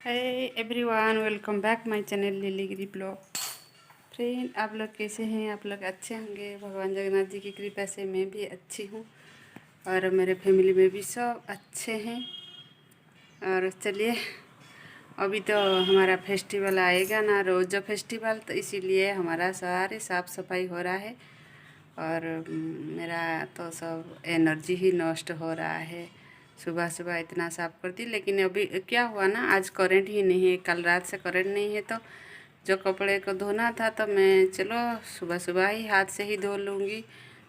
Hey everyone, welcome back my channel Lily Giri blog. Friend, आप लोग कैसे हैं? आप लोग अच्छे होंगे। भगवान जगन्नाथ जी की कृपा से मैं भी अच्छी हूँ और मेरे फैमिली में भी सब अच्छे हैं। और चलिए, अभी तो हमारा फेस्टिवल आएगा ना, रोज़ फेस्टिवल, तो इसीलिए हमारा सारे साफ़ सफाई हो रहा है। और मेरा तो सब एनर्जी ही नष्ट हो रहा है। सुबह सुबह इतना साफ़ कर दी, लेकिन अभी क्या हुआ ना, आज करंट ही नहीं है। कल रात से करंट नहीं है, तो जो कपड़े को धोना था तो मैं चलो सुबह सुबह ही हाथ से ही धो लूँगी,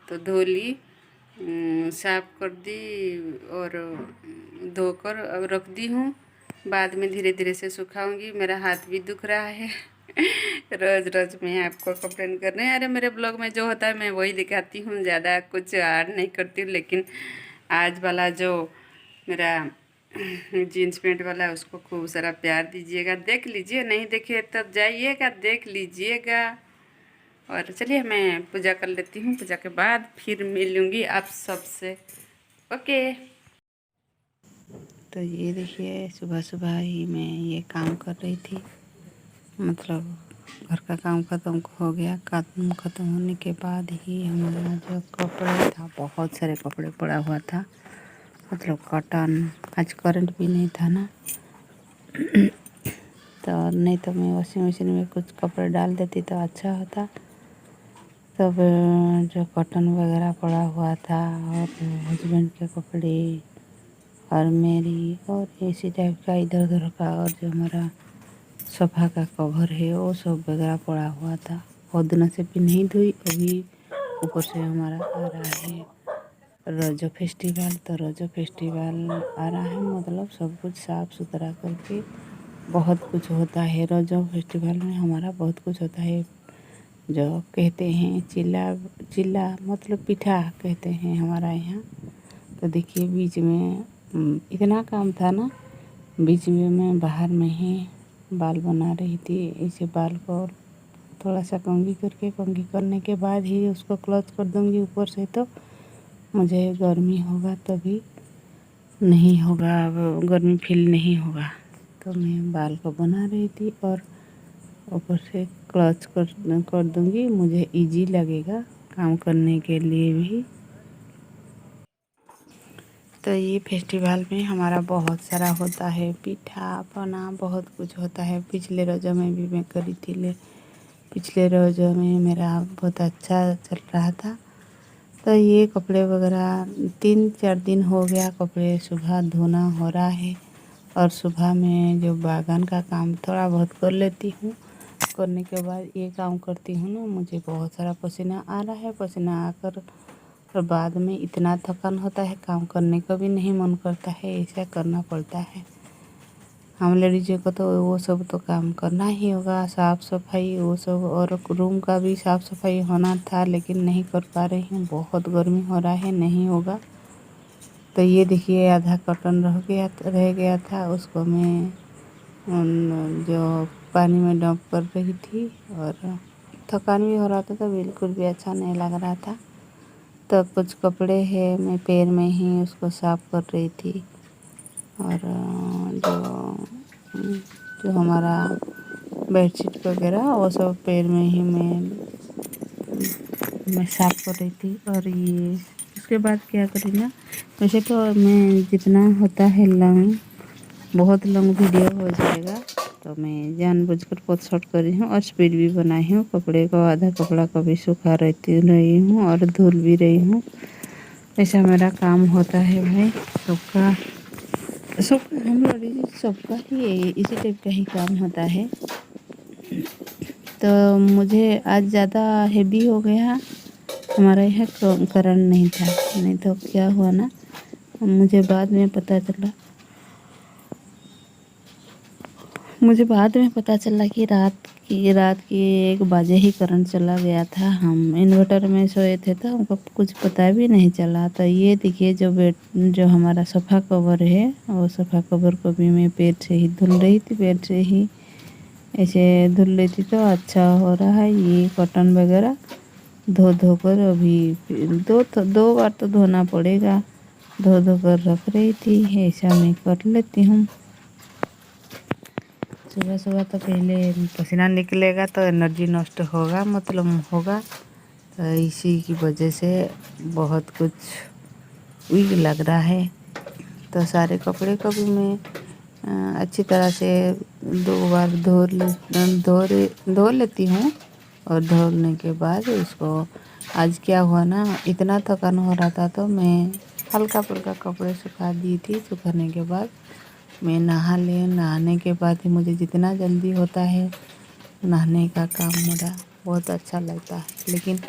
तो धो ली, साफ़ कर दी और धोकर अब रख दी हूँ। बाद में धीरे धीरे से सुखाऊंगी। मेरा हाथ भी दुख रहा है। रोज़ रोज़ मैं आपको कंप्लेन कर रहे हैं। अरे, मेरे ब्लॉग में जो होता है मैं वही दिखाती हूँ, ज़्यादा कुछ ऐड नहीं करती हूँ। लेकिन आज वाला जो मेरा जीन्स पैंट वाला है, उसको खूब सारा प्यार दीजिएगा। देख लीजिए, नहीं देखे तब जाइएगा, देख लीजिएगा। और चलिए, मैं पूजा कर लेती हूँ। पूजा के बाद फिर मिलूँगी आप सबसे। ओके। तो ये देखिए, सुबह सुबह ही मैं ये काम कर रही थी। मतलब घर का काम ख़त्म हो गया। काम ख़त्म होने के बाद ही हमारा जो कपड़ा था, बहुत सारे कपड़े पड़ा हुआ था, मतलब कॉटन। आज करंट भी नहीं था ना, तो नहीं तो मैं वॉशिंग मशीन में कुछ कपड़े डाल देती तो अच्छा होता। तब जो कॉटन वगैरह पड़ा हुआ था और हस्बैंड के कपड़े और मेरी और इसी टाइप का इधर उधर का, और जो हमारा सोफा का कवर है वो सब वगैरह पड़ा हुआ था। बहुत दिनों से भी नहीं धोई। अभी ऊपर से हमारा आ रहा है रोजो फेस्टिवल, तो रोजो फेस्टिवल आ रहा है, मतलब सब कुछ साफ़ सुथरा करके बहुत कुछ होता है। रोजो फेस्टिवल में हमारा बहुत कुछ होता है। जो कहते हैं चिल्ला, चिल्ला मतलब पिठा कहते हैं हमारा यहाँ। तो देखिए, बीच में इतना काम था ना, बीच में मैं बाहर में ही बाल बना रही थी। इसे बाल को थोड़ा सा कंघी करके, कंघी करने के बाद ही उसको क्लोज कर दूँगी ऊपर से, तो मुझे गर्मी होगा तभी, नहीं होगा अब गर्मी फील नहीं होगा। तो मैं बाल को बना रही थी और ऊपर से क्लच कर दूँगी। मुझे इजी लगेगा काम करने के लिए भी। तो ये फेस्टिवल में हमारा बहुत सारा होता है, पीठा पना बहुत कुछ होता है। पिछले रोज़ों में भी मैं करी थी, पिछले रोज़ों में मेरा बहुत अच्छा चल रहा था। तो ये कपड़े वगैरह 3-4 दिन हो गया, कपड़े सुबह धोना हो रहा है। और सुबह में जो बागान का काम थोड़ा बहुत कर लेती हूँ। करने के बाद ये काम करती हूँ ना, मुझे बहुत सारा पसीना आ रहा है। पसीना आकर और बाद में इतना थकान होता है, काम करने का भी नहीं मन करता है, ऐसा करना पड़ता है। हम लेडीज़ों को तो वो सब तो काम करना ही होगा, साफ़ सफाई वो सब। और रूम का भी साफ़ सफाई होना था, लेकिन नहीं कर पा रही हूँ, बहुत गर्मी हो रहा है, नहीं होगा। तो ये देखिए, आधा कॉटन रह गया था, उसको मैं जो पानी में डंप कर रही थी। और थकान भी हो रहा था, तो बिल्कुल भी अच्छा नहीं लग रहा था। तो कुछ कपड़े हैं, मैं पैर में ही उसको साफ़ कर रही थी। और जो हमारा बेडशीट वगैरह वो सब पैर में ही मैं साफ़ कर रही थी। और ये उसके बाद क्या करी ना, वैसे तो मैं जितना होता है लॉन्ग, बहुत लॉन्ग वीडियो हो जाएगा, तो मैं जानबूझकर बहुत शॉर्ट कर रही हूँ और स्पीड भी बनाई हूँ। कपड़े को, आधा कपड़ा को भी सुखा रही हूँ और धुल भी रही हूँ। ऐसा मेरा काम होता है भाई, सबका हम लोग सबका ही इसी टाइप का ही काम होता है। तो मुझे आज ज़्यादा हेवी हो गया। हमारा यहाँ करंट नहीं था, नहीं तो क्या हुआ ना, मुझे बाद में पता चला कि रात की 1 बजे ही करंट चला गया था। हम इन्वर्टर में सोए थे, तो हमको कुछ पता भी नहीं चला। तो ये देखिए, जो हमारा सोफ़ा कवर है, वो सोफ़ा कवर को भी मैं पैर से ही धुल रही थी। पैर से ही ऐसे धुल रही थी, तो अच्छा हो रहा है। ये कॉटन वगैरह धो कर अभी दो बार तो धोना पड़ेगा, धो कर रख रही थी। ऐसा मैं कर लेती हूँ। सुबह सुबह तो पहले पसीना निकलेगा तो एनर्जी नष्ट होगा, मतलब होगा, तो इसी की वजह से बहुत कुछ वीक लग रहा है। तो सारे कपड़े को भी मैं अच्छी तरह से 2 बार धो लेती हूँ। और धोने के बाद उसको, आज क्या हुआ ना, इतना थकान हो रहा था तो मैं हल्का फुल्का कपड़े सुखा दी थी। सुखाने के बाद मैं नहाने के बाद ही मुझे जितना जल्दी होता है नहाने का काम मेरा बहुत अच्छा लगता है। लेकिन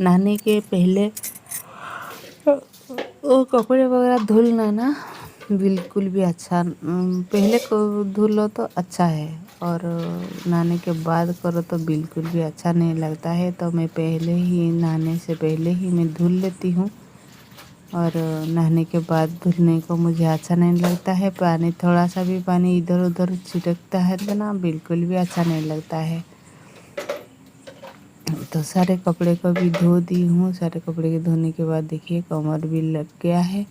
नहाने के पहले वो कपड़े वगैरह धुलना ना बिल्कुल भी अच्छा, पहले को धुलो तो अच्छा है, और नहाने के बाद करो तो बिल्कुल भी अच्छा नहीं लगता है। तो मैं पहले ही, नहाने से पहले ही मैं धुल लेती हूँ, और नहाने के बाद धुलने को मुझे अच्छा नहीं लगता है। पानी, थोड़ा सा भी पानी इधर उधर छिटकता है तो ना बिल्कुल भी अच्छा नहीं लगता है। तो सारे कपड़े को भी धो दी हूँ। सारे कपड़े के धोने के बाद देखिए कमर भी लग गया है।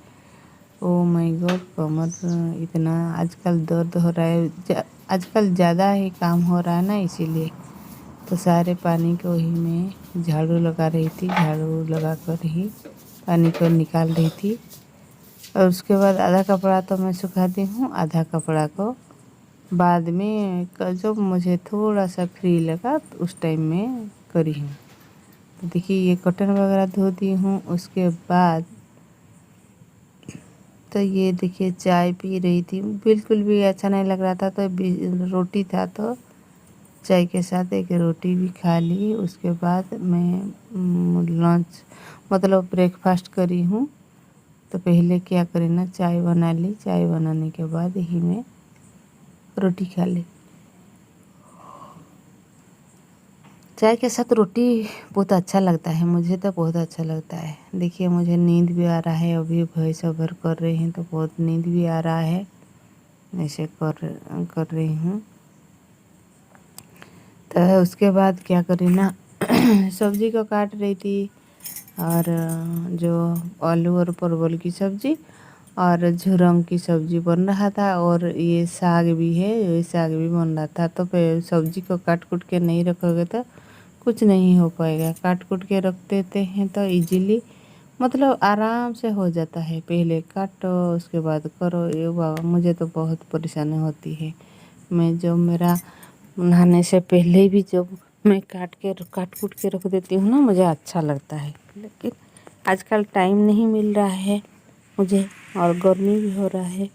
ओ माय गॉड, कमर इतना आजकल दर्द हो रहा है, आजकल ज़्यादा ही काम हो रहा है ना, इसीलिए। तो सारे पानी को ही मैं झाड़ू लगा रही थी, झाड़ू लगा कर ही पानी को निकाल रही थी। और उसके बाद आधा कपड़ा तो मैं सुखाती हूँ, आधा कपड़ा को बाद में जब मुझे थोड़ा सा फ्री लगा तो उस टाइम में करी हूँ। तो देखिए ये कॉटन वगैरह धो दी हूँ। उसके बाद तो ये देखिए चाय पी रही थी, बिल्कुल भी अच्छा नहीं लग रहा था, तो रोटी था तो चाय के साथ एक रोटी भी खा ली। उसके बाद मैं लंच, मतलब ब्रेकफास्ट करी हूँ। तो पहले क्या करी ना, चाय बना ली, चाय बनाने के बाद ही मैं रोटी खा ली। चाय के साथ रोटी बहुत अच्छा लगता है, मुझे तो बहुत अच्छा लगता है। देखिए मुझे नींद भी आ रहा है, अभी वॉइस ओवर कर रही हूँ तो बहुत नींद भी आ रहा है, ऐसे कर रही हूँ। तो उसके बाद क्या करी ना सब्जी को काट रही थी, और जो आलू और परवल की सब्ज़ी और झुरंग की सब्ज़ी बन रहा था, और ये साग भी है, ये साग भी बन रहा था। तो सब्ज़ी को काट कूट के नहीं रखोगे तो कुछ नहीं हो पाएगा। काट कूट के रख देते हैं तो इजीली, मतलब आराम से हो जाता है। पहले काटो उसके बाद करो, ये बाबा मुझे तो बहुत परेशानी होती है। मैं जो मेरा नहाने से पहले भी जब मैं काट कूट के रख देती हूँ ना, मुझे अच्छा लगता है। लेकिन आजकल टाइम नहीं मिल रहा है मुझे, और गर्मी भी हो रहा है,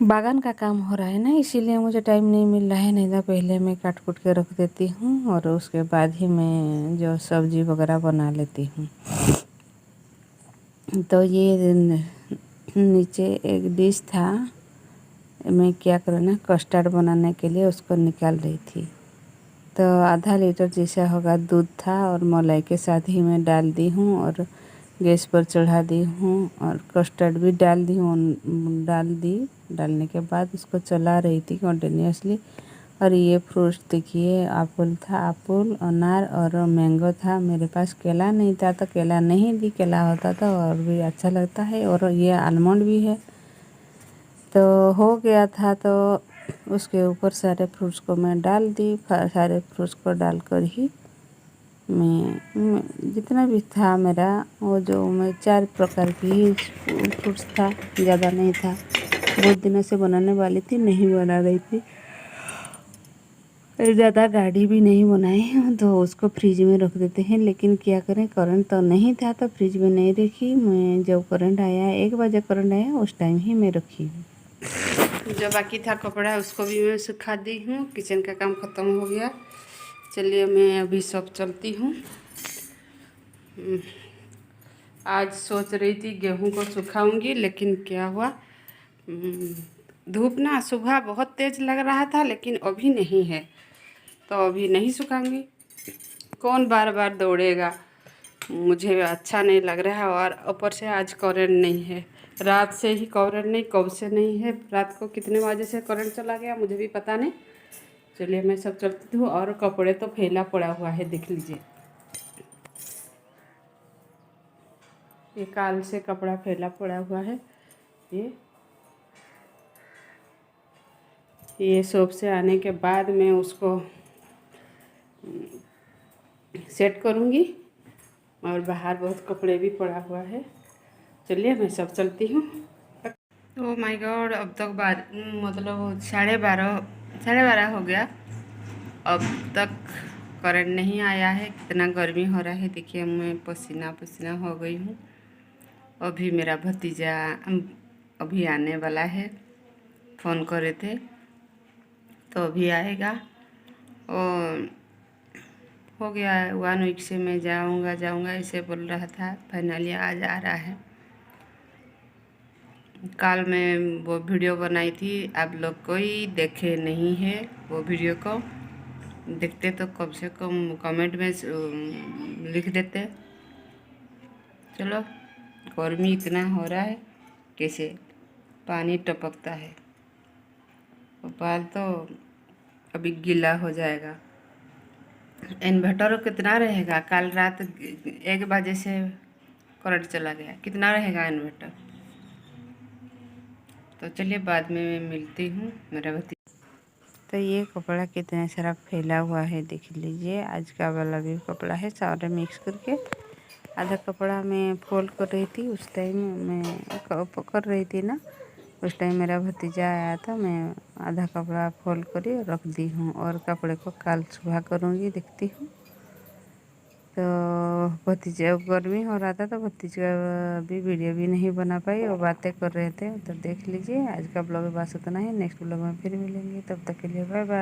बागान का काम हो रहा है ना, इसीलिए मुझे टाइम नहीं मिल रहा है। नहीं तो पहले मैं काट कूट के रख देती हूँ, और उसके बाद ही मैं जो सब्ज़ी वगैरह बना लेती हूँ। तो ये नीचे एक डिश था, मैं क्या करूँ ना, कस्टर्ड बनाने के लिए उसको निकाल रही थी। तो आधा लीटर जैसा होगा दूध था, और मलाई के साथ ही मैं डाल दी हूँ, और गैस पर चढ़ा दी हूँ, और कस्टर्ड भी डाल दी हूँ। डालने के बाद उसको चला रही थी कंटिन्यूसली। और ये फ्रूट्स देखिए, एप्पल, अनार और मैंगो था। मेरे पास केला नहीं था तो केला नहीं दी, केला होता तो और भी अच्छा लगता है। और ये आलमंड भी है। तो हो गया था, तो उसके ऊपर सारे फ्रूट्स को मैं डाल दी। सारे फ्रूट्स को डालकर ही मैं जितना भी था मेरा, वो जो मैं 4 प्रकार की ही फ्रूट्स था, ज़्यादा नहीं था। बहुत दिनों से बनाने वाली थी, नहीं बना रही थी, ज़्यादा गाढ़ी भी नहीं बनाई हूँ, तो उसको फ्रिज में रख देते हैं। लेकिन क्या करें, करंट तो नहीं था तो फ्रिज में नहीं रखी मैं। जब करंट आया, 1 बजे करंट आया, उस टाइम ही मैं रखी हूँ। जो बाकी था कपड़ा उसको भी मैं सुखा दी हूँ। किचन का काम ख़त्म हो गया। चलिए मैं अभी सब चलती हूँ। आज सोच रही थी गेहूं को सुखाऊंगी, लेकिन क्या हुआ, धूप ना सुबह बहुत तेज़ लग रहा था, लेकिन अभी नहीं है, तो अभी नहीं सुखाऊंगी। कौन बार बार दौड़ेगा, मुझे अच्छा नहीं लग रहा है। और ऊपर से आज करंट नहीं है, रात से ही करंट नहीं, कब से नहीं है, रात को कितने बजे से करंट चला गया मुझे भी पता नहीं। चलिए मैं सब चलती हूँ। और कपड़े तो फैला पड़ा हुआ है, देख लीजिए, ये काल से कपड़ा फैला पड़ा हुआ है। ये ये शॉप से आने के बाद मैं उसको सेट करूँगी। और बाहर बहुत कपड़े भी पड़ा हुआ है। चलिए मैं सब चलती हूँ। ओह माय गॉड, अब तक मतलब 12:30 हो गया। अब तक करंट नहीं आया है। कितना गर्मी हो रहा है देखिए, मैं पसीना पसीना हो गई हूँ। अभी मेरा भतीजा अभी आने वाला है, फ़ोन करे थे तो अभी आएगा। और हो गया 1 वीक से मैं जाऊँगा ऐसे बोल रहा था, फाइनली आज आ रहा है। कल मैं वो वीडियो बनाई थी, आप लोग कोई देखे नहीं है वो वीडियो को। देखते तो कम से कम कमेंट में लिख देते। चलो, गर्मी इतना हो रहा है, कैसे पानी टपकता है, बाल तो अभी गीला हो जाएगा। इन्वर्टर कितना रहेगा? कल रात 1 बजे से करंट चला गया, कितना रहेगा इन्वर्टर? तो चलिए बाद में मैं मिलती हूँ मेरा भतीजा। तो ये कपड़ा कितना सारा फैला हुआ है देख लीजिए। आज का वाला भी कपड़ा है, सारे मिक्स करके। आधा कपड़ा मैं फोल्ड कर रही थी, उस टाइम मैं कर रही थी ना, उस टाइम मेरा भतीजा आया था। मैं आधा कपड़ा फोल्ड करी और रख दी हूँ, और कपड़े को कल सुबह करूँगी, देखती हूँ। तो भतीजा गर्मी हो रहा था तो भतीजा भी वीडियो भी नहीं बना पाई, और बातें कर रहे थे। तो देख लीजिए, आज का ब्लॉग बस इतना ही। नेक्स्ट ब्लॉग में फिर मिलेंगे, तब तक के लिए बाय बाय।